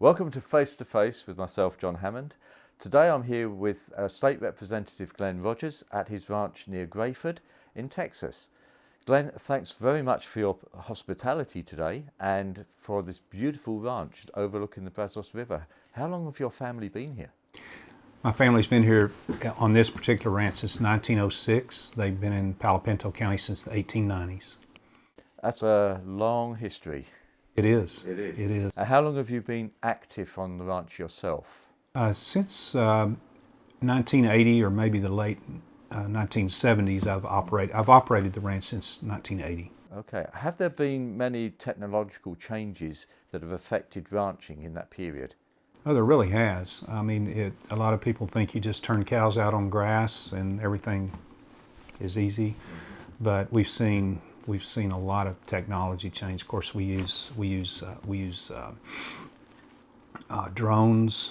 Welcome to Face to Face with myself, John Hammond. Today I'm here with State Representative Glenn Rogers at his ranch near Grayford in Texas. Glenn, thanks very much for your hospitality today and for this beautiful ranch overlooking the Brazos River. How long have your family been here? My family's been here on this particular ranch since 1906. They've been in Palo Pinto County since the 1890s. That's a long history. It is. It is. It is. How long have you been active on the ranch yourself? Since 1980 or maybe the late 1970s, I've operated the ranch since 1980. Okay. Have there been many technological changes that have affected ranching in that period? Oh, there really has. I mean, a lot of people think you just turn cows out on grass and everything is easy, but we've seen a lot of technology change. Of course, we use drones.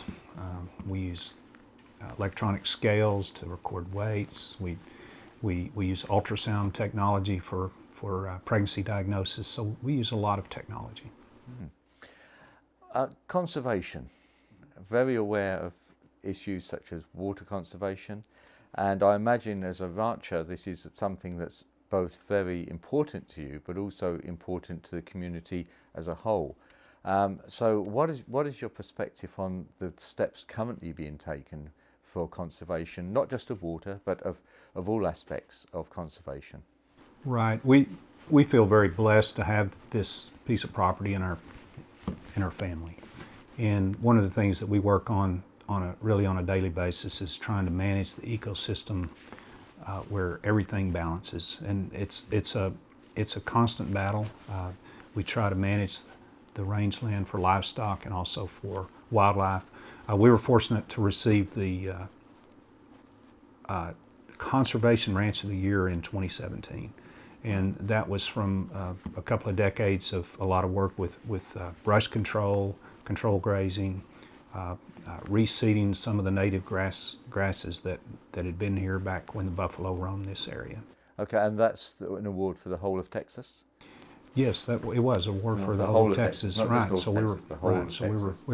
We use electronic scales to record weights. We use ultrasound technology for pregnancy diagnosis. So we use a lot of technology. Conservation. Very aware of issues such as water conservation, and I imagine as a rancher this is something that's both very important to you but also important to the community as a whole. So what is your perspective on the steps currently being taken for conservation, not just of water but of all aspects of conservation? Right. We feel very blessed to have this piece of property in our family. And one of the things that we work on a daily basis is trying to manage the ecosystem where everything balances, and it's a constant battle. We try to manage the rangeland for livestock and also for wildlife. We were fortunate to receive the Conservation Ranch of the Year in 2017, and that was from a couple of decades of a lot of work with brush control grazing, reseeding some of the native grasses that had been here back when the buffalo roamed this area. Okay, and that's an award for the whole of Texas? Yes, it was an award for the whole of Texas, right? So we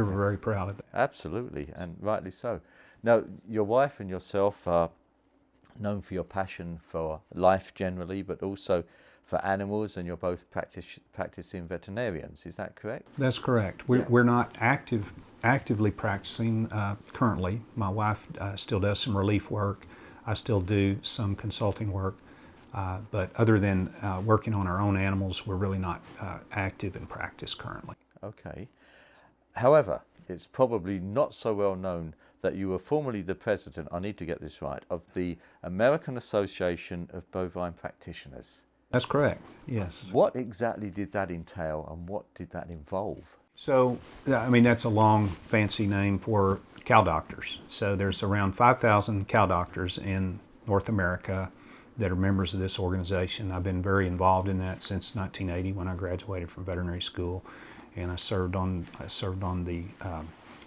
were very proud of that. Absolutely, and rightly so. Now, your wife and yourself are known for your passion for life generally, but also for animals, and you're both practicing veterinarians. Is that correct? That's correct. We're not actively practicing currently. My wife still does some relief work. I still do some consulting work. But other than working on our own animals, we're really not active in practice currently. Okay. However, it's probably not so well known that you were formerly the president, I need to get this right, of the American Association of Bovine Practitioners. That's correct, yes. What exactly did that entail and what did that involve? So, I mean, that's a long, fancy name for cow doctors. So there's around 5,000 cow doctors in North America that are members of this organization. I've been very involved in that since 1980 when I graduated from veterinary school, and I served on the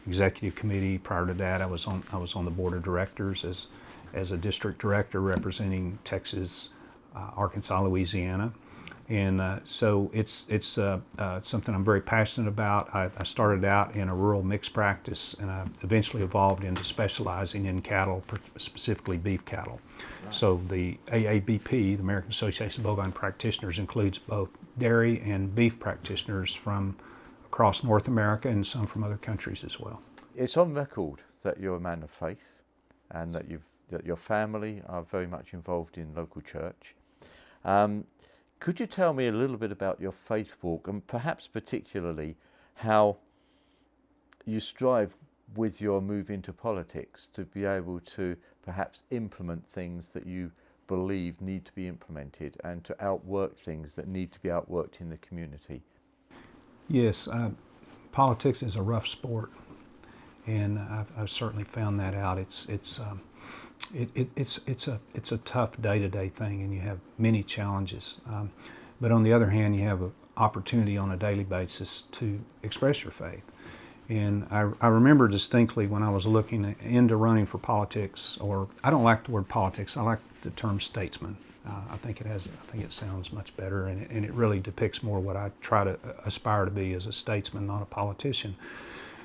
executive committee. Prior to that, I was on the board of directors as a district director representing Texas, Arkansas, Louisiana, and so it's something I'm very passionate about. I started out in a rural mixed practice, and I eventually evolved into specializing in cattle, specifically beef cattle. Right. So the AABP, the American Association of Bovine Practitioners, includes both dairy and beef practitioners from across North America and some from other countries as well. It's on record that you're a man of faith, and that your family are very much involved in local church. Could you tell me a little bit about your faith walk, and perhaps particularly how you strive with your move into politics to be able to perhaps implement things that you believe need to be implemented and to outwork things that need to be outworked in the community? Yes, politics is a rough sport, and I've certainly found that out. It's a tough day-to-day thing, and you have many challenges. But on the other hand, you have an opportunity on a daily basis to express your faith. And I remember distinctly when I was looking into running for politics, or I don't like the word politics, I like the term statesman. I think it sounds much better, and it really depicts more what I try to aspire to be as a statesman, not a politician.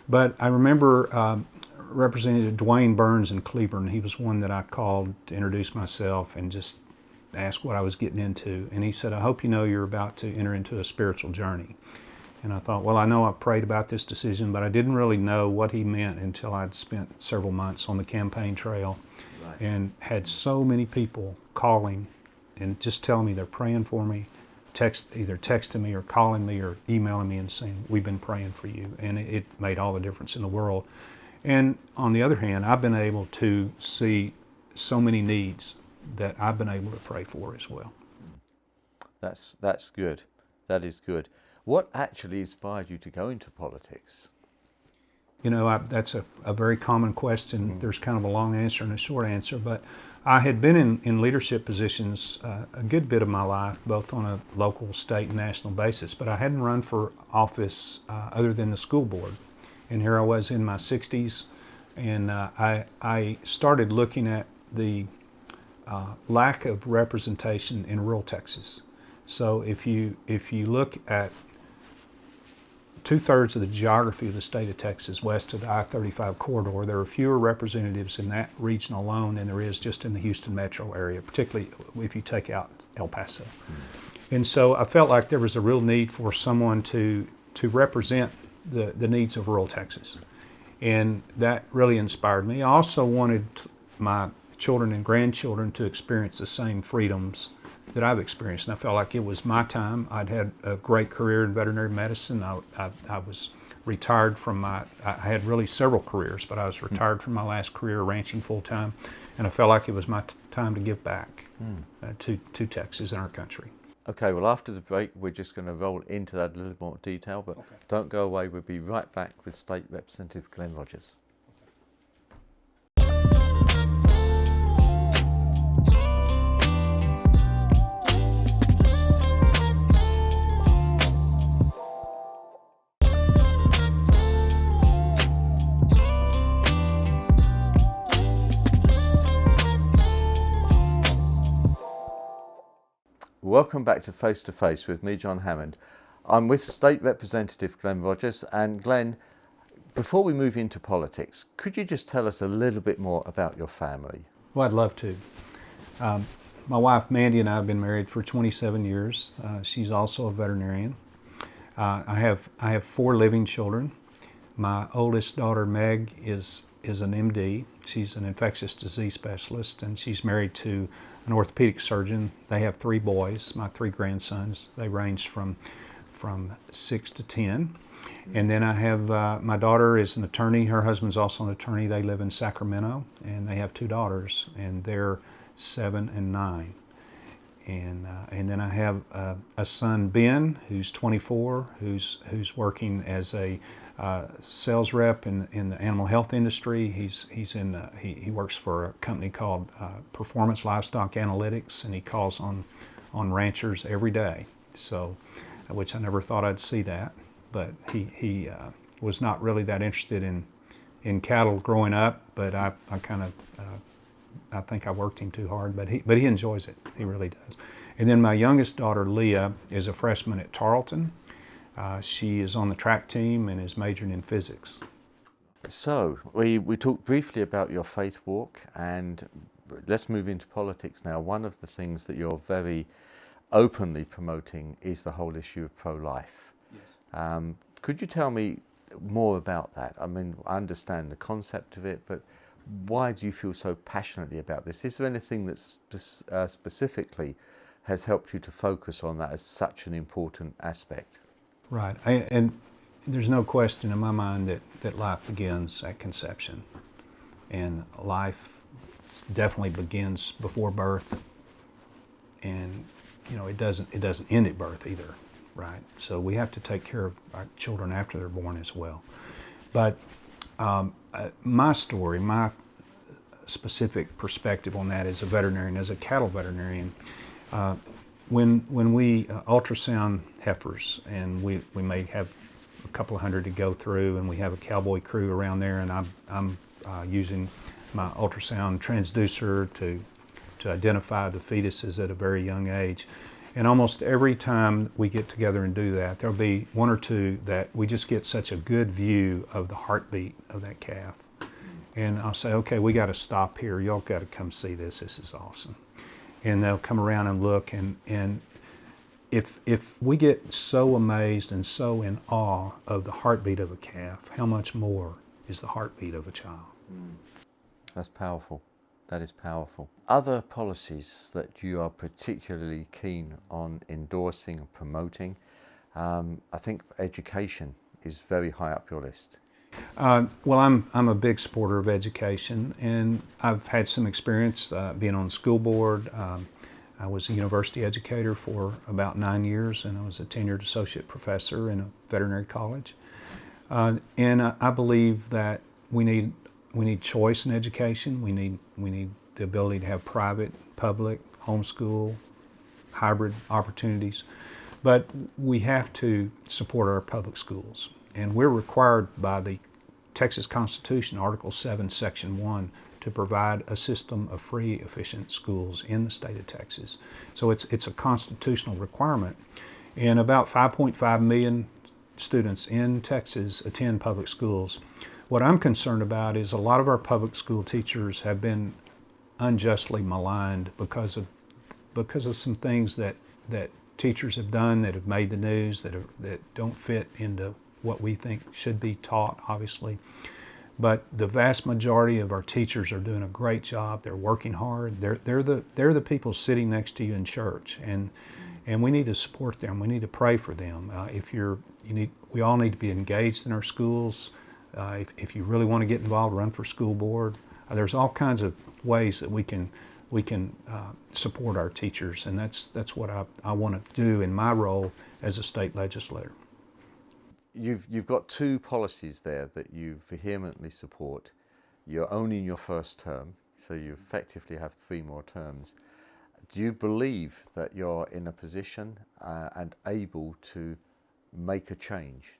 But I remember Representative Dwayne Burns in Cleburne. He was one that I called to introduce myself and just ask what I was getting into. And he said, I hope you know you're about to enter into a spiritual journey. And I thought, well, I know I prayed about this decision, but I didn't really know what he meant until I'd spent several months on the campaign trail and had so many people calling and just telling me they're praying for me, either texting me or calling me or emailing me and saying, we've been praying for you. And it made all the difference in the world. And on the other hand, I've been able to see so many needs that I've been able to pray for as well. That's good. That is good. What actually inspired you to go into politics? You know, that's a very common question. There's kind of a long answer and a short answer, but I had been in leadership positions a good bit of my life, both on a local, state, and national basis, but I hadn't run for office other than the school board. And here I was in my 60s, and I started looking at the lack of representation in rural Texas. So if you look at 2/3 of the geography of the state of Texas west of the I-35 corridor, there are fewer representatives in that region alone than there is just in the Houston metro area, particularly if you take out El Paso. And so I felt like there was a real need for someone to represent the needs of rural Texas. And that really inspired me. I also wanted my children and grandchildren to experience the same freedoms that I've experienced. And I felt like it was my time. I'd had a great career in veterinary medicine. I was retired from I had really several careers, but I was retired from my last career ranching full time. And I felt like it was my time to give back to Texas and our country. Okay, well, after the break, we're just going to roll into that a little more detail, but don't go away. We'll be right back with State Representative Glenn Rogers. Welcome back to Face with me, John Hammond. I'm with State Representative Glenn Rogers. And Glenn, before we move into politics, could you just tell us a little bit more about your family? Well, I'd love to. My wife Mandy and I have been married for 27 years. She's also a veterinarian. I have 4 living children. My oldest daughter Meg is an MD. She's an infectious disease specialist, and she's married to an orthopedic surgeon. They have 3 boys, my 3 grandsons. They range from 6 to 10. And then I have my daughter is an attorney. Her husband's also an attorney. They live in Sacramento, and they have 2 daughters, and they're 7 and 9. And then I have a son, Ben, who's 24, who's working as a sales rep in the animal health industry. He works for a company called Performance Livestock Analytics, and he calls on ranchers every day. So, which I never thought I'd see that, but he was not really that interested in cattle growing up. But I think I worked him too hard. But he enjoys it. He really does. And then my youngest daughter Leah is a freshman at Tarleton. She is on the track team and is majoring in physics. So, we talked briefly about your faith walk, and let's move into politics now. One of the things that you're very openly promoting is the whole issue of pro-life. Yes. Could you tell me more about that? I mean, I understand the concept of it, but why do you feel so passionately about this? Is there anything that specifically has helped you to focus on that as such an important aspect? Right, and there's no question in my mind that life begins at conception, and life definitely begins before birth, and it doesn't end at birth either, right? So we have to take care of our children after they're born as well. But my story, my specific perspective on that as a veterinarian, as a cattle veterinarian. When we ultrasound heifers, and we may have a couple of hundred to go through, and we have a cowboy crew around there, and I'm using my ultrasound transducer to identify the fetuses at a very young age. And almost every time we get together and do that, there'll be one or two that we just get such a good view of the heartbeat of that calf. And I'll say, okay, we got to stop here. Y'all got to come see this. This is awesome. And they'll come around and look. And if we get so amazed and so in awe of the heartbeat of a calf, how much more is the heartbeat of a child? That's powerful. That is powerful. Other policies that you are particularly keen on endorsing and promoting, I think education is very high up your list. Well, I'm a big supporter of education, and I've had some experience being on the school board. I was a university educator for about 9 years, and I was a tenured associate professor in a veterinary college. And I believe that we need choice in education. We need the ability to have private, public, homeschool, hybrid opportunities. But we have to support our public schools. And we're required by the Texas Constitution, Article 7, Section 1, to provide a system of free, efficient schools in the state of Texas. So it's a constitutional requirement. And about 5.5 million students in Texas attend public schools. What I'm concerned about is a lot of our public school teachers have been unjustly maligned because of some things that teachers have done that have made the news that don't fit into what we think should be taught, obviously. But the vast majority of our teachers are doing a great job. They're working hard. They're the people sitting next to you in church, and we need to support them. We need to pray for them. We all need to be engaged in our schools. If you really want to get involved, run for school board. There's all kinds of ways that we can support our teachers, and that's what I want to do in my role as a state legislator. You've got two policies there that you vehemently support. You're only in your first term, so you effectively have 3 more terms. Do you believe that you're in a position and able to make a change,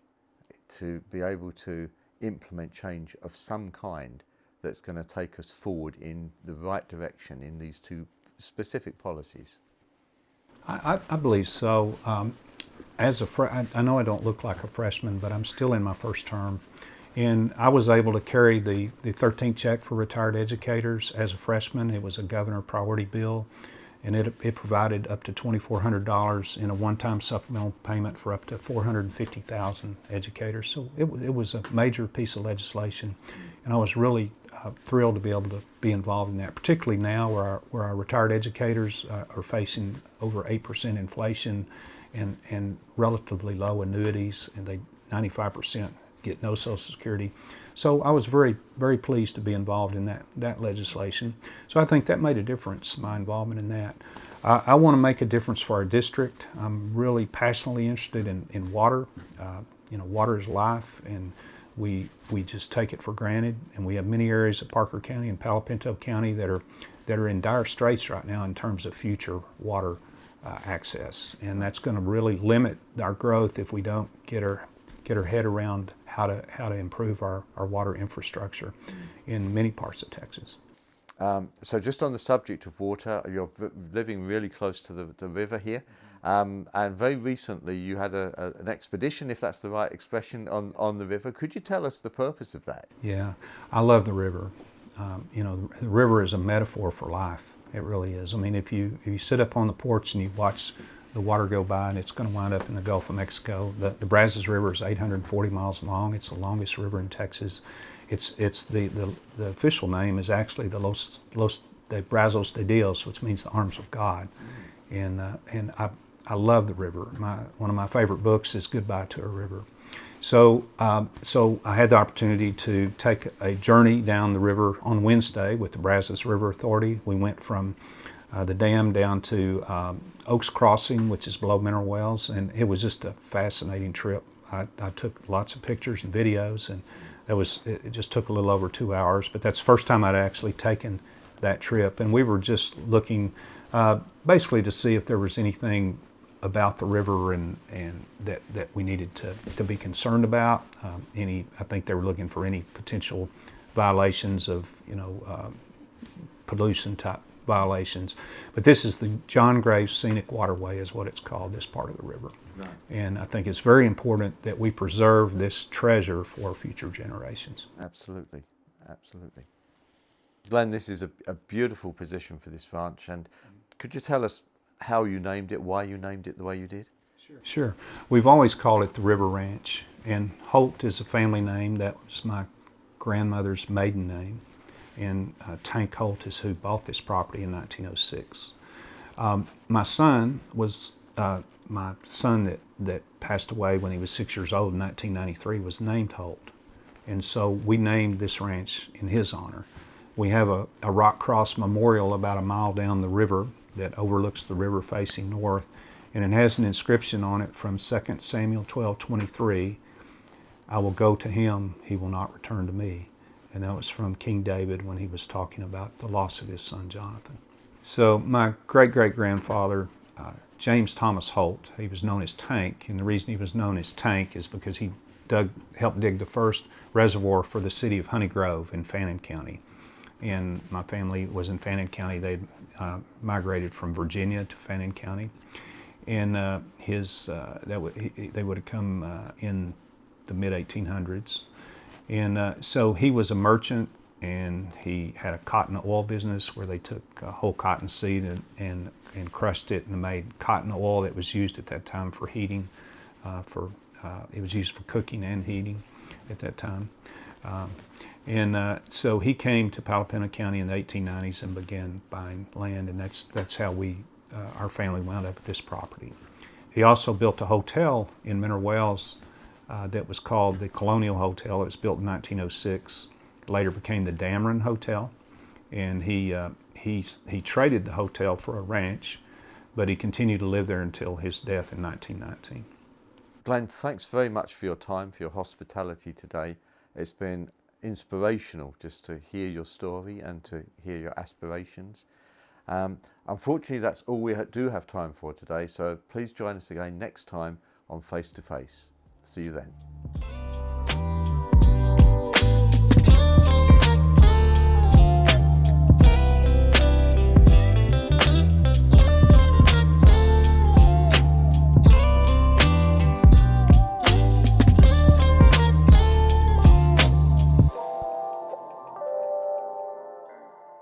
to be able to implement change of some kind that's going to take us forward in the right direction in these two specific policies? I believe so. I know I don't look like a freshman, but I'm still in my first term. And I was able to carry the 13th check for retired educators as a freshman. It was a governor priority bill, and it provided up to $2,400 in a one-time supplemental payment for up to 450,000 educators. So it was a major piece of legislation, and I was really thrilled to be able to be involved in that, particularly now where our retired educators are facing over 8% inflation and relatively low annuities, and 95% get no Social Security. So I was very, very pleased to be involved in that legislation. So I think that made a difference, my involvement in that. I want to make a difference for our district. I'm really passionately interested in water. Water is life, and we just take it for granted. And we have many areas of Parker County and Palo Pinto County that are in dire straits right now in terms of future water access, and that's going to really limit our growth if we don't get our head around how to improve our water infrastructure in many parts of Texas. So just on the subject of water, you're living really close to the river here, and very recently you had an expedition, if that's the right expression, on the river. Could you tell us the purpose of that? Yeah, I love the river. The river is a metaphor for life. It really is. I mean, if you sit up on the porch and you watch the water go by, and it's going to wind up in the Gulf of Mexico. The Brazos River is 840 miles long. It's the longest river in Texas. It's the official name is actually the Los de Brazos de Dios, which means the arms of God. And I love the river. One of my favorite books is Goodbye to a River. So I had the opportunity to take a journey down the river on Wednesday with the Brazos River Authority. We went from the dam down to Oaks Crossing, which is below Mineral Wells, and it was just a fascinating trip. I took lots of pictures and videos, and it just took a little over 2 hours, but that's the first time I'd actually taken that trip. And we were just looking basically to see if there was anything about the river and that we needed to be concerned about. I think they were looking for any potential violations of pollution type violations. But this is the John Graves Scenic Waterway is what it's called, this part of the river. Right. And I think it's very important that we preserve this treasure for future generations. Absolutely, absolutely. Glenn, this is a beautiful position for this ranch, and could you tell us how you named it, why you named it the way you did? Sure. We've always called it the River Ranch, and Holt is a family name. That was my grandmother's maiden name, and Tank Holt is who bought this property in 1906. My son that passed away when he was 6 years old in 1993 was named Holt, and so we named this ranch in his honor. We have a rock cross memorial about a mile down the river that overlooks the river facing north, and it has an inscription on it from 2 Samuel 12:23, "I will go to him, he will not return to me." And that was from King David when he was talking about the loss of his son Jonathan. So my great-great-grandfather, James Thomas Holt, he was known as Tank, and the reason he was known as Tank is because he helped dig the first reservoir for the city of Honey Grove in Fannin County. And my family was in Fannin County. They migrated from Virginia to Fannin County, and they would have come in the mid-1800s. And so he was a merchant, and he had a cotton oil business where they took a whole cotton seed and crushed it and made cotton oil that was used at that time for heating. It was used for cooking and heating at that time. So he came to Palapena County in the 1890s and began buying land, and that's how our family wound up at this property. He also built a hotel in Mineral Wells that was called the Colonial Hotel. It was built in 1906. Later became the Dameron Hotel, and he traded the hotel for a ranch, but he continued to live there until his death in 1919. Glenn, thanks very much for your time, for your hospitality today. It's been inspirational just to hear your story and to hear your aspirations. Unfortunately, that's all we do have time for today, so please join us again next time on Face to Face. See you then.